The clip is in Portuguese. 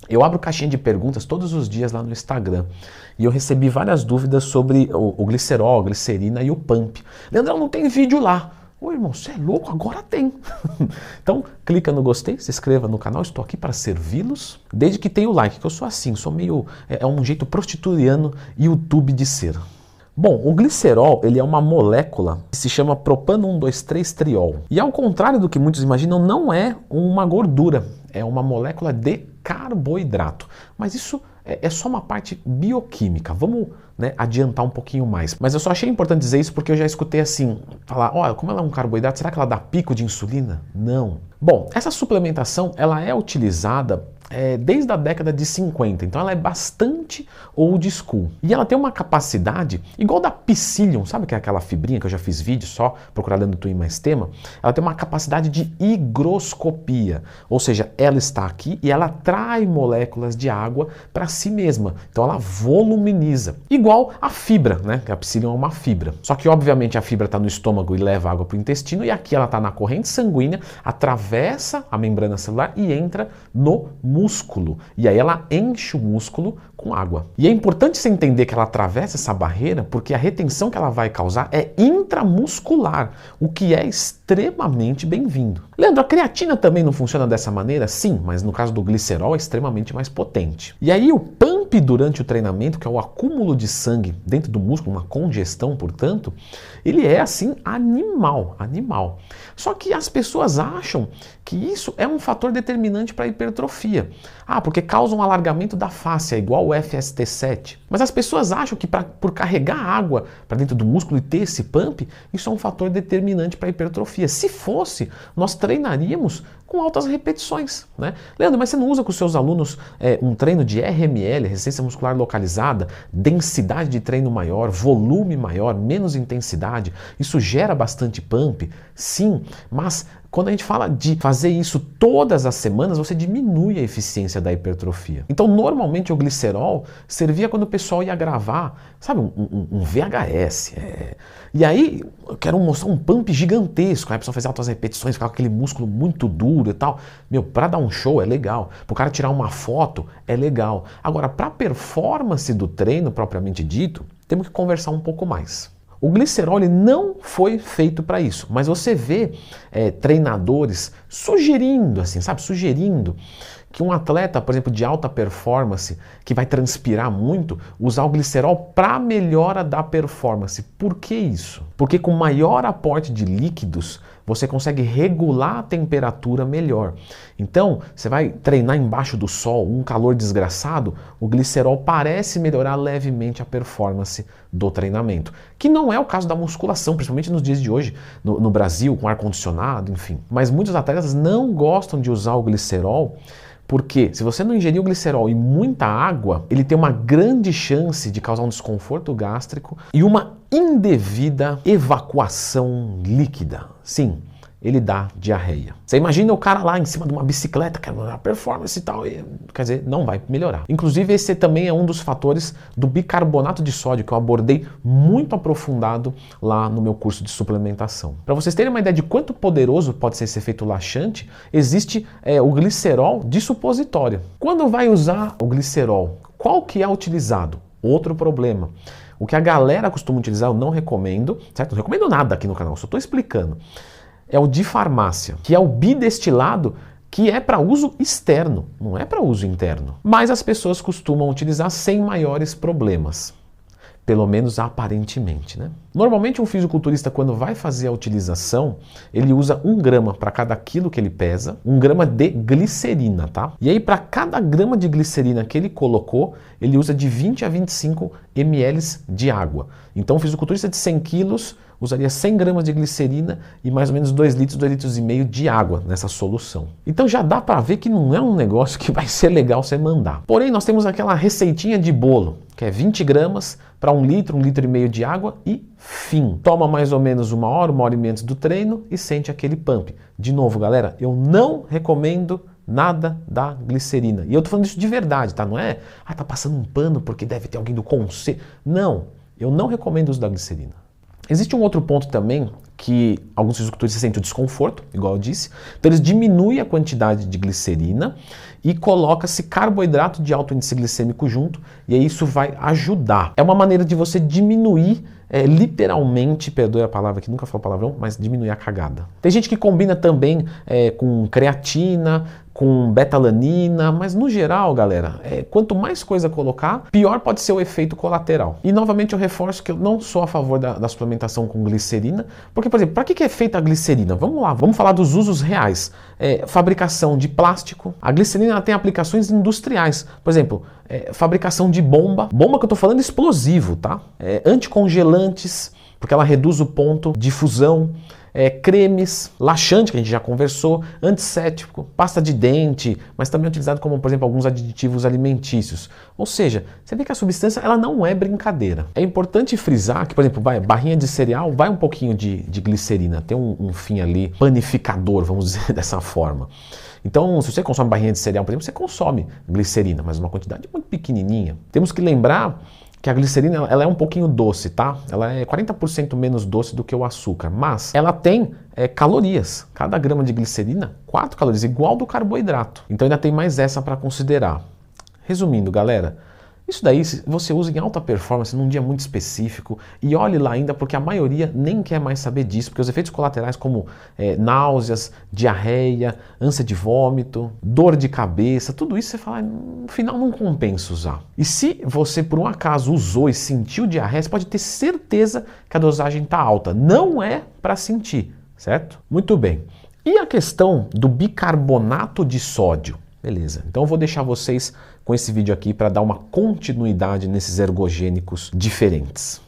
Eu abro caixinha de perguntas todos os dias lá no Instagram e eu recebi várias dúvidas sobre o glicerol, a glicerina e o pump. Leandrão, não tem vídeo lá. Ô irmão, você é louco? Agora tem. Então, clica no gostei, se inscreva no canal, estou aqui para servi-los. Desde que tenha o like, que eu sou assim, sou meio... É um jeito prostituiano YouTube de ser. Bom, o glicerol ele é uma molécula que se chama propano 1,2,3-triol. E ao contrário do que muitos imaginam, não é uma gordura, é uma molécula de carboidrato. Mas isso é só uma parte bioquímica. Vamos, né, adiantar um pouquinho mais. Mas eu só achei importante dizer isso porque eu já escutei assim, falar, olha, como ela é um carboidrato, será que ela dá pico de insulina? Não. Bom, essa suplementação ela é utilizada desde a década de 50, então ela é bastante old school. E ela tem uma capacidade, igual da Psyllium, sabe que é aquela fibrinha que eu já fiz vídeo, só procurar dentro do Twin Mais Tema? Ela tem uma capacidade de higroscopia, ou seja, ela está aqui e ela atrai moléculas de água para si mesma, então ela voluminiza. Igual a fibra, né? Que a Psyllium é uma fibra. Só que obviamente a fibra está no estômago e leva água para o intestino, e aqui ela está na corrente sanguínea, atravessa a membrana celular e entra no músculo. E aí ela enche o músculo com água. E é importante você entender que ela atravessa essa barreira porque a retenção que ela vai causar é intramuscular, o que é extremamente bem-vindo. Leandro, a creatina também não funciona dessa maneira? Sim, mas no caso do glicerol é extremamente mais potente. E aí o pump durante o treinamento, que é o acúmulo de sangue dentro do músculo, uma congestão, portanto, ele é assim animal. Só que as pessoas acham que isso é um fator determinante para a hipertrofia. Ah, porque causa um alargamento da face, é igual o FST7. Mas as pessoas acham que por carregar água para dentro do músculo e ter esse pump, isso é um fator determinante para a hipertrofia. Se fosse, nós treinaríamos com altas repetições, né? Leandro, mas você não usa com os seus alunos um treino de RML, resistência muscular localizada, densidade de treino maior, volume maior, menos intensidade? Isso gera bastante pump? Sim, mas quando a gente fala de fazer isso todas as semanas, você diminui a eficiência da hipertrofia. Então, normalmente o glicerol servia quando o pessoal ia gravar, sabe, um VHS. E aí, eu quero mostrar um pump gigantesco, aí a pessoa faz altas repetições, ficar com aquele músculo muito duro e tal. Meu, para dar um show é legal, para o cara tirar uma foto é legal. Agora, para a performance do treino propriamente dito, temos que conversar um pouco mais. O glicerol ele não foi feito para isso, mas você vê treinadores sugerindo, assim, sabe, sugerindo que um atleta, por exemplo, de alta performance, que vai transpirar muito, usar o glicerol para melhora da performance. Por que isso? Porque com maior aporte de líquidos, você consegue regular a temperatura melhor. Então, você vai treinar embaixo do sol, um calor desgraçado, o glicerol parece melhorar levemente a performance do treinamento. Que não é o caso da musculação, principalmente nos dias de hoje, no Brasil, com ar-condicionado, enfim. Mas muitos atletas não gostam de usar o glicerol, porque se você não ingerir o glicerol e muita água, ele tem uma grande chance de causar um desconforto gástrico e uma indevida evacuação líquida. Sim, ele dá diarreia. Você imagina o cara lá em cima de uma bicicleta, que é uma performance e tal, quer dizer, não vai melhorar. Inclusive esse também é um dos fatores do bicarbonato de sódio que eu abordei muito aprofundado lá no meu curso de suplementação. Para vocês terem uma ideia de quanto poderoso pode ser esse efeito laxante, existe o glicerol de supositório. Quando vai usar o glicerol, qual que é utilizado? Outro problema. O que a galera costuma utilizar, eu não recomendo, certo? Não recomendo nada aqui no canal, só estou explicando. É o de farmácia, que é o bidestilado, que é para uso externo, não é para uso interno. Mas as pessoas costumam utilizar sem maiores problemas. Pelo menos aparentemente, né? Normalmente um fisiculturista, quando vai fazer a utilização, ele usa 1 grama para cada quilo que ele pesa, 1 grama de glicerina, tá? E aí para cada grama de glicerina que ele colocou, ele usa de 20 a 25 ml de água. Então o fisiculturista de 100 quilos usaria 100 gramas de glicerina e mais ou menos 2 litros, 2,5 litros de água nessa solução. Então já dá para ver que não é um negócio que vai ser legal você mandar. Porém, nós temos aquela receitinha de bolo, que é 20 gramas para 1 litro, 1,5 litro de água e fim. Toma mais ou menos 1 hora, 1 hora e meia antes do treino e sente aquele pump. De novo, galera, eu não recomendo nada da glicerina. E eu tô falando isso de verdade, tá? Não é, tá passando um pano porque deve ter alguém do conselho. Não, eu não recomendo o uso da glicerina. Existe um outro ponto também que alguns fisiculturistas sentem o desconforto, igual eu disse, então eles diminuem a quantidade de glicerina e coloca-se carboidrato de alto índice glicêmico junto, e aí isso vai ajudar. É uma maneira de você diminuir, literalmente, perdoe a palavra que nunca falo palavrão, mas diminuir a cagada. Tem gente que combina também com creatina, com betalanina, mas no geral, galera, quanto mais coisa colocar, pior pode ser o efeito colateral. E novamente eu reforço que eu não sou a favor da suplementação com glicerina, porque, por exemplo, para que é feita a glicerina? Vamos lá, vamos falar dos usos reais. Fabricação de plástico. A glicerina ela tem aplicações industriais. Por exemplo, fabricação de bomba. Bomba que eu estou falando explosivo, tá? Anticongelantes, porque ela reduz o ponto de fusão. Cremes, laxante, que a gente já conversou, antisséptico, pasta de dente, mas também é utilizado como, por exemplo, alguns aditivos alimentícios. Ou seja, você vê que a substância ela não é brincadeira. É importante frisar que, por exemplo, barrinha de cereal vai um pouquinho de glicerina, tem um fim ali panificador, vamos dizer dessa forma. Então, se você consome barrinha de cereal, por exemplo, você consome glicerina, mas uma quantidade muito pequenininha. Temos que lembrar que a glicerina ela é um pouquinho doce, tá? Ela é 40% menos doce do que o açúcar, mas ela tem calorias. Cada grama de glicerina, 4 calorias, igual do carboidrato. Então ainda tem mais essa para considerar. Resumindo, galera, isso daí você usa em alta performance num dia muito específico e olhe lá ainda porque a maioria nem quer mais saber disso, porque os efeitos colaterais como náuseas, diarreia, ânsia de vômito, dor de cabeça, tudo isso você fala, no final não compensa usar. E se você por um acaso usou e sentiu diarreia, você pode ter certeza que a dosagem está alta. Não é para sentir, certo? Muito bem. E a questão do bicarbonato de sódio? Beleza, então eu vou deixar vocês com esse vídeo aqui para dar uma continuidade nesses ergogênicos diferentes.